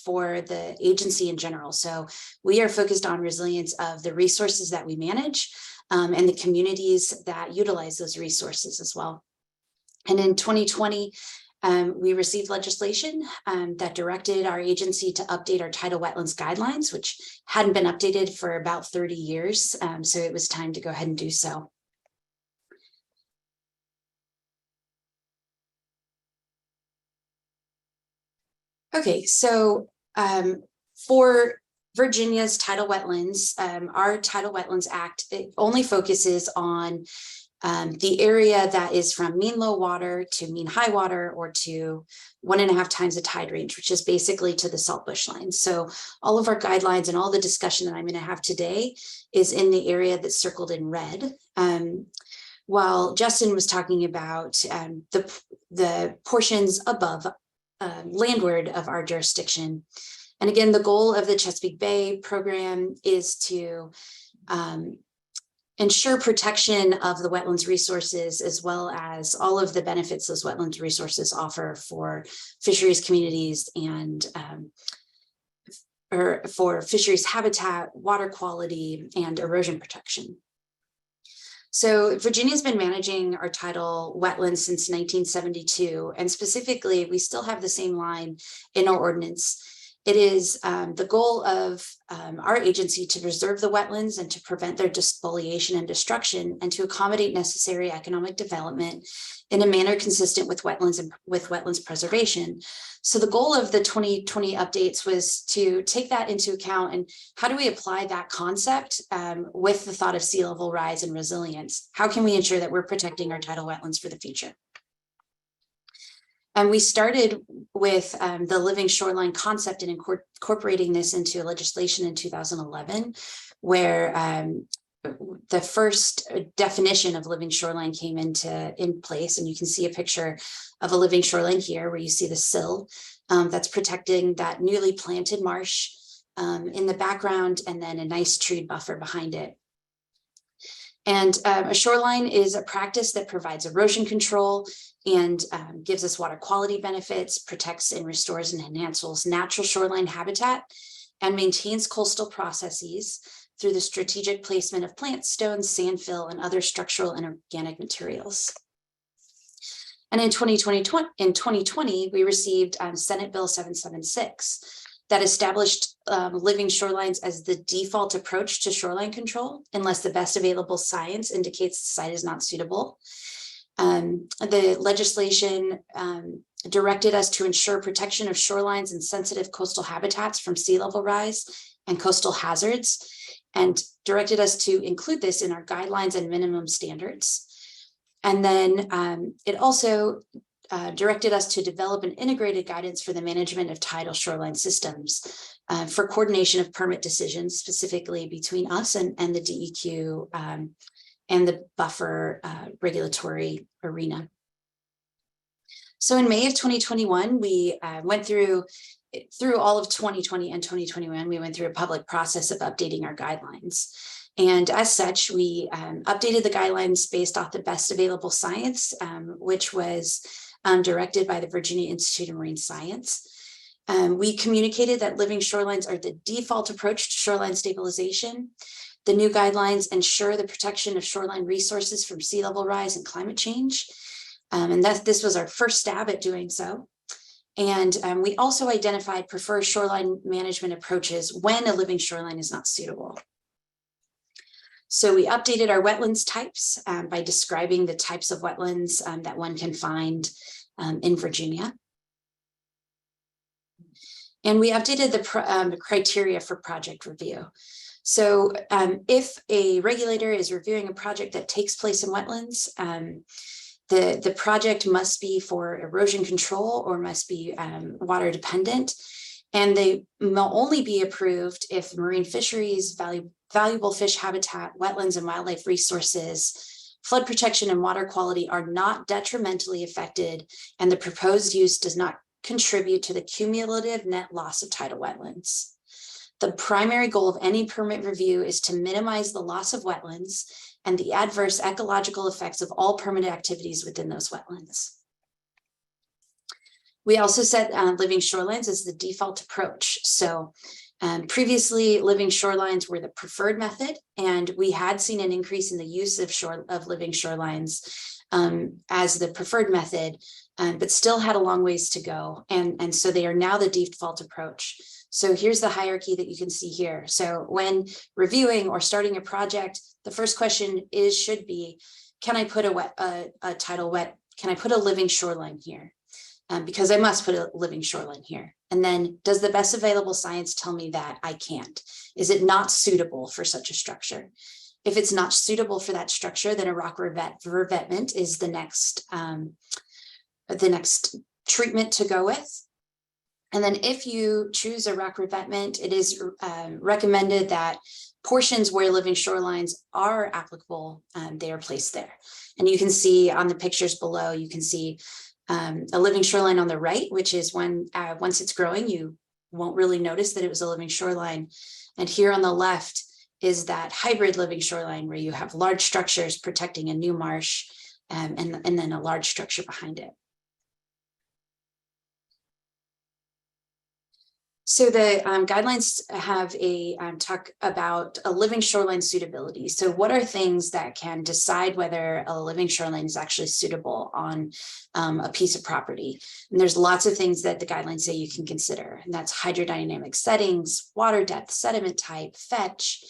for the agency in general. So we are focused on resilience of the resources that we manage and the communities that utilize those resources as well. And in 2020, we received legislation that directed our agency to update our tidal wetlands guidelines, which hadn't been updated for about 30 years. So it was time to go ahead and do so. Okay, so for Virginia's tidal wetlands, our Tidal Wetlands Act, it only focuses on the area that is from mean low water to mean high water, or to 1.5 times the tide range, which is basically to the salt bush line. So all of our guidelines and all the discussion that I'm going to have today is in the area that's circled in red. While Justin was talking about the portions above landward of our jurisdiction, And again, the goal of the Chesapeake Bay program is to ensure protection of the wetlands resources, as well as all of the benefits those wetlands resources offer for fisheries communities and or for fisheries habitat, water quality, and erosion protection. So Virginia's been managing our tidal wetlands since 1972, and specifically, we still have the same line in our ordinance. It is the goal of our agency to preserve the wetlands and to prevent their spoliation and destruction, and to accommodate necessary economic development in a manner consistent with wetlands preservation. So the goal of the 2020 updates was to take that into account, and how do we apply that concept with the thought of sea level rise and resilience? How can we ensure that we're protecting our tidal wetlands for the future? And we started with the living shoreline concept and incorporating this into legislation in 2011, where the first definition of living shoreline came in place. And you can see a picture of a living shoreline here, where you see the sill that's protecting that newly planted marsh in the background, and then a nice tree buffer behind it. And a shoreline is a practice that provides erosion control and gives us water quality benefits, protects and restores and enhances natural shoreline habitat, and maintains coastal processes through the strategic placement of plants, stones, sand fill, and other structural and organic materials. And in 2020, we received Senate Bill 776 that established living shorelines as the default approach to shoreline control, unless the best available science indicates the site is not suitable. The legislation directed us to ensure protection of shorelines and sensitive coastal habitats from sea level rise and coastal hazards, and directed us to include this in our guidelines and minimum standards. And then it also directed us to develop an integrated guidance for the management of tidal shoreline systems for coordination of permit decisions, specifically between us and the DEQ and the buffer regulatory arena. So in May of 2021, we went through all of 2020 and 2021, we went through a public process of updating our guidelines. And as such, we updated the guidelines based off the best available science, which was directed by the Virginia Institute of Marine Science. We communicated that living shorelines are the default approach to shoreline stabilization. The new guidelines ensure the protection of shoreline resources from sea level rise and climate change. And this was our first stab at doing so. And we also identified preferred shoreline management approaches when a living shoreline is not suitable. So we updated our wetlands types by describing the types of wetlands that one can find in Virginia. And we updated the criteria for project review. So if a regulator is reviewing a project that takes place in wetlands, the project must be for erosion control or must be water dependent. And they will only be approved if marine fisheries, valuable fish habitat, wetlands and wildlife resources, flood protection and water quality are not detrimentally affected, and the proposed use does not contribute to the cumulative net loss of tidal wetlands. The primary goal of any permit review is to minimize the loss of wetlands and the adverse ecological effects of all permitted activities within those wetlands. We also set living shorelines as the default approach. So previously, living shorelines were the preferred method, and we had seen an increase in the use of living shorelines as the preferred method, but still had a long ways to go. And so they are now the default approach. So here's the hierarchy that you can see here. So when reviewing or starting a project, the first question should be, can I put can I put a living shoreline here? Because I must put a living shoreline here. And then, does the best available science tell me that I can't? Is it not suitable for such a structure? If it's not suitable for that structure, then a rock revetment is the next treatment to go with. And then if you choose a rock revetment, it is recommended that portions where living shorelines are applicable, they are placed there. And you can see on the pictures below, you can see a living shoreline on the right, which is when once it's growing, you won't really notice that it was a living shoreline. And here on the left is that hybrid living shoreline where you have large structures protecting a new marsh and then a large structure behind it. So the guidelines have a talk about a living shoreline suitability. So what are things that can decide whether a living shoreline is actually suitable on a piece of property? And there's lots of things that the guidelines say you can consider, and that's hydrodynamic settings, water depth, sediment type, fetch,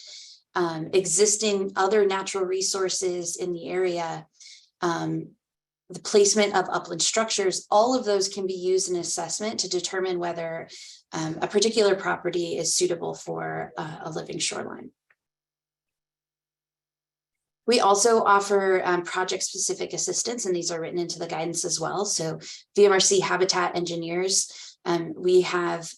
existing other natural resources in the area, the placement of upland structures. All of those can be used in assessment to determine whether a particular property is suitable for a living shoreline. We also offer project-specific assistance, and these are written into the guidance as well. So VMRC habitat engineers, we have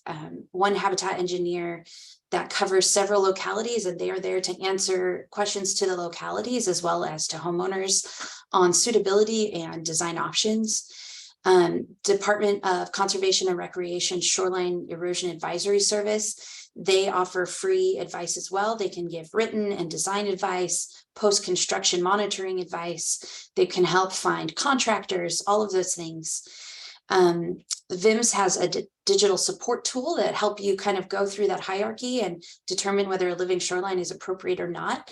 one habitat engineer that covers several localities, and they are there to answer questions to the localities as well as to homeowners on suitability and design options. Department of Conservation and Recreation Shoreline Erosion Advisory Service, they offer free advice as well. They can give written and design advice, post-construction monitoring advice. They can help find contractors, all of those things. VIMS has a digital support tool that help you kind of go through that hierarchy and determine whether a living shoreline is appropriate or not.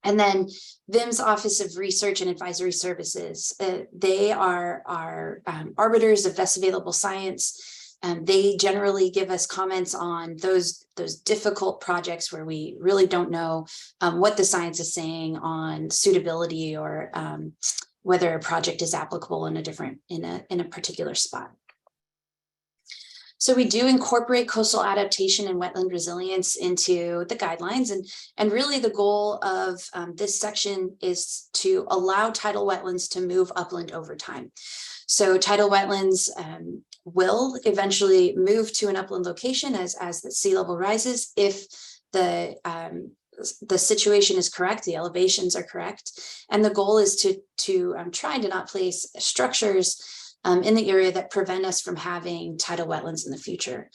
And then VIMS Office of Research and Advisory Services, they are arbiters of best available science. They generally give us comments on those difficult projects where we really don't know what the science is saying on suitability or whether a project is applicable in a particular spot. So we do incorporate coastal adaptation and wetland resilience into the guidelines. And really the goal of this section is to allow tidal wetlands to move upland over time. So tidal wetlands will eventually move to an upland location as the sea level rises if the situation is correct, the elevations are correct. And the goal is to try to not place structures in the area that prevent us from having tidal wetlands in the future.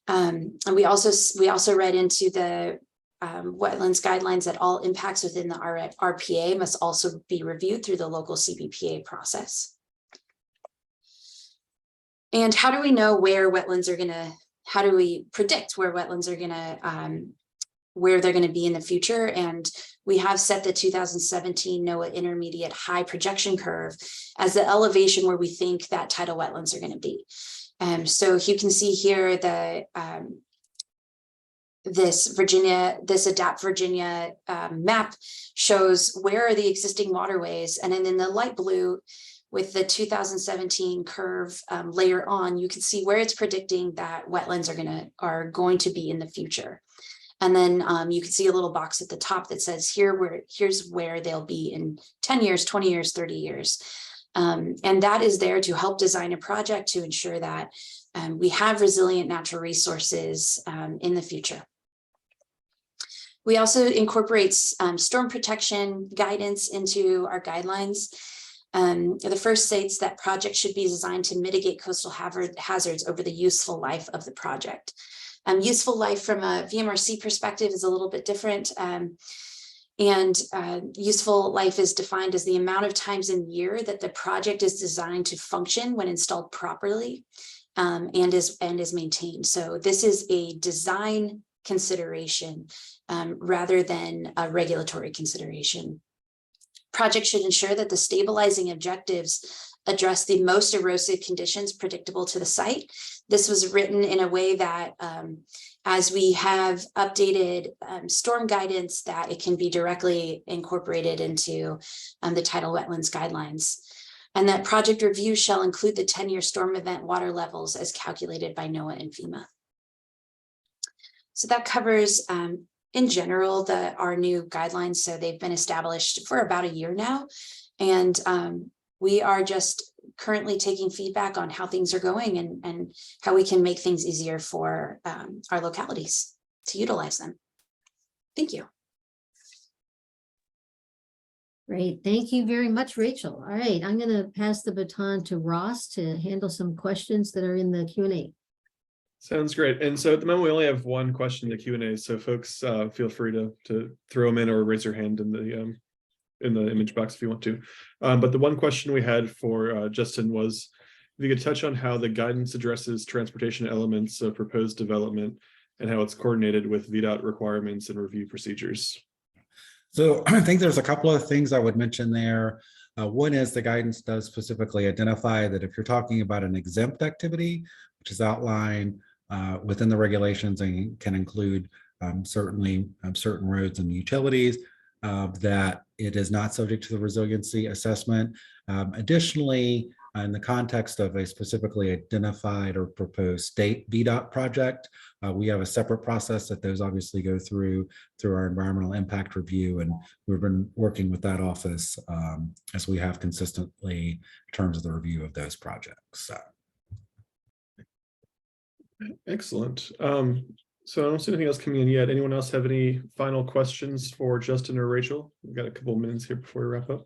And we also read into the wetlands guidelines that all impacts within the RPA must also be reviewed through the local CBPA process. And how do we know where wetlands are how do we predict where wetlands are where they're going to be in the future? And we have set the 2017 NOAA Intermediate High Projection Curve as the elevation where we think that tidal wetlands are going to be. So you can see here this Adapt Virginia map shows where are the existing waterways, and then in the light blue with the 2017 curve layer on, you can see where it's predicting that wetlands are going to be in the future. And then you can see a little box at the top that says here's where they'll be in 10 years, 20 years, 30 years. And that is there to help design a project to ensure that we have resilient natural resources in the future. We also incorporate storm protection guidance into our guidelines. The first states that projects should be designed to mitigate coastal hazards over the useful life of the project. Useful life from a VMRC perspective is a little bit different. Useful life is defined as the amount of times in year that the project is designed to function when installed properly and is maintained. So this is a design consideration rather than a regulatory consideration. Projects should ensure that the stabilizing objectives address the most erosive conditions predictable to the site. This was written in a way that as we have updated storm guidance, that it can be directly incorporated into the tidal wetlands guidelines. And that project review shall include the 10-year storm event water levels as calculated by NOAA and FEMA. So that covers in general our new guidelines. So they've been established for about a year now. And we are just currently taking feedback on how things are going and how we can make things easier for our localities to utilize them. Thank you. Great. Thank you very much, Rachel. All right, I'm going to pass the baton to Ross to handle some questions that are in the Q&A. Sounds great. And so at the moment, we only have one question in the Q&A. So folks, feel free to throw them in or raise your hand in the image box if you want to. But the one question we had for Justin was, if you could touch on how the guidance addresses transportation elements of proposed development and how it's coordinated with VDOT requirements and review procedures. So I think there's a couple of things I would mention there. One is the guidance does specifically identify that if you're talking about an exempt activity, which is outlined within the regulations and can include certainly certain roads and utilities, that it is not subject to the resiliency assessment. Additionally, in the context of a specifically identified or proposed state VDOT project, we have a separate process that those obviously go through our environmental impact review, and we've been working with that office as we have consistently in terms of the review of those projects. So. Excellent. So I don't see anything else coming in yet. Anyone else have any final questions for Justin or Rachel? We've got a couple of minutes here before we wrap up.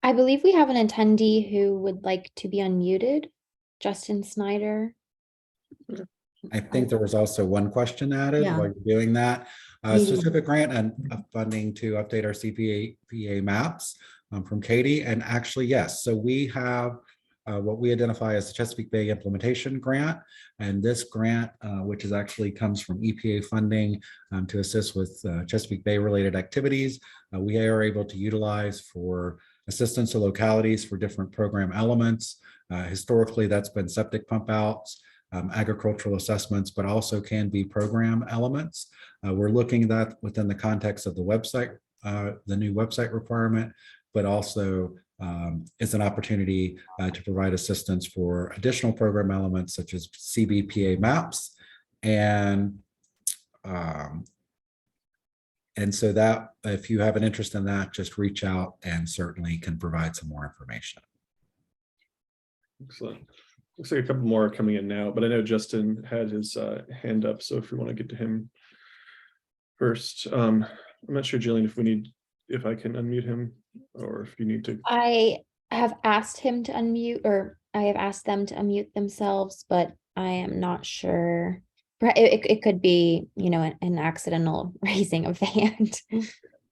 I believe we have an attendee who would like to be unmuted, Justin Snyder. I think there was also one question added Yeah. while you're doing that. Maybe. Specific grant and funding to update our CBPA maps from Katie. And actually, yes, so we have what we identify as the Chesapeake Bay Implementation Grant. And this grant, which is actually comes from EPA funding to assist with Chesapeake Bay related activities, we are able to utilize for assistance to localities for different program elements. Historically, that's been septic pump outs, agricultural assessments, but also can be program elements. We're looking at that within the context of the website, the new website requirement, but also it's an opportunity to provide assistance for additional program elements such as CBPA maps. And so that if you have an interest in that, just reach out and certainly can provide some more information. Excellent. Looks like a couple more are coming in now, but I know Justin had his hand up. So if we want to get to him first, I'm not sure, Jillian, if I can unmute him or if you need to. I have asked him to unmute, or I have asked them to unmute themselves, but I am not sure. It could be, an accidental raising of the hand.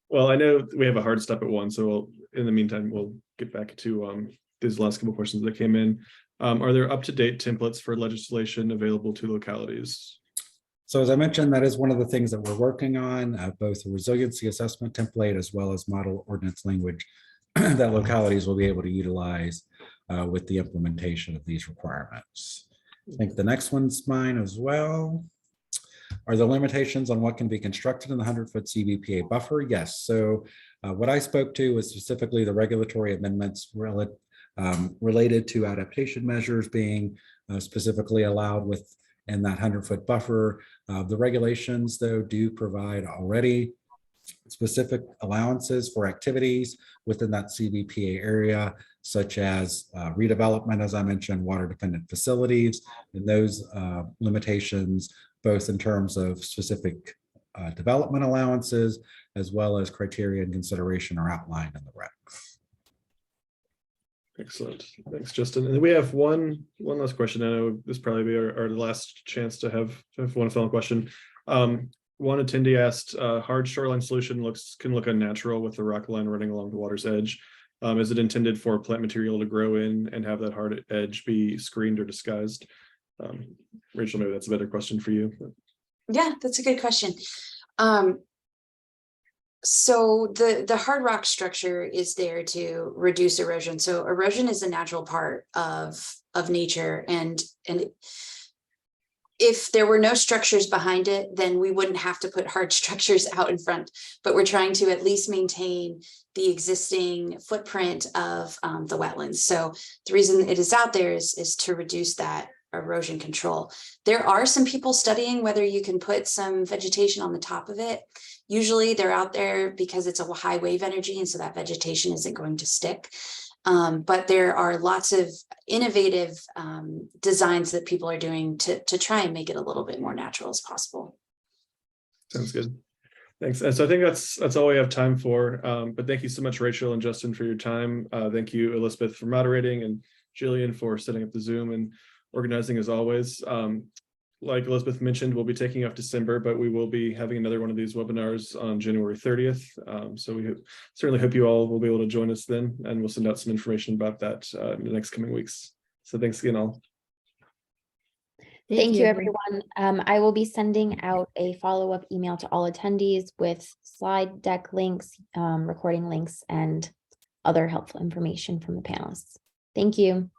Well, I know we have a hard stop at 1, so in the meantime, we'll get back to these last couple of questions that came in. Are there up-to-date templates for legislation available to localities? So as I mentioned, that is one of the things that we're working on, both the resiliency assessment template as well as model ordinance language that localities will be able to utilize with the implementation of these requirements. I think the next one's mine as well. Are there limitations on what can be constructed in the 100-foot CBPA buffer? Yes. So what I spoke to was specifically the regulatory amendments related to adaptation measures being specifically allowed within that 100-foot buffer. The regulations, though, do provide already specific allowances for activities within that CBPA area, such as redevelopment, as I mentioned, water-dependent facilities, and those limitations, both in terms of specific development allowances, as well as criteria and consideration are outlined in the regs. Excellent. Thanks, Justin. And we have one last question. I know this probably be our last chance to have one final question. One attendee asked, hard shoreline solution can look unnatural with the rock line running along the water's edge. Is it intended for plant material to grow in and have that hard edge be screened or disguised? Rachel, maybe that's a better question for you. Yeah, that's a good question. So the hard rock structure is there to reduce erosion. So erosion is a natural part of nature, and if there were no structures behind it, then we wouldn't have to put hard structures out in front. But we're trying to at least maintain the existing footprint of the wetlands. So the reason it is out there is to reduce that erosion control. There are some people studying whether you can put some vegetation on the top of it. Usually they're out there because it's a high wave energy, and so that vegetation isn't going to stick. But there are lots of innovative designs that people are doing to try and make it a little bit more natural as possible. Sounds good. Thanks. And so I think that's all we have time for. But thank you so much, Rachel and Justin, for your time. Thank you, Elizabeth, for moderating, and Jillian for setting up the Zoom. And organizing as always. Like Elizabeth mentioned, we'll be taking off December, but we will be having another one of these webinars on January 30th. So we certainly hope you all will be able to join us then, and we'll send out some information about that in the next coming weeks. So thanks again, all. Thank you, everyone. I will be sending out a follow-up email to all attendees with slide deck links, recording links, and other helpful information from the panelists. Thank you.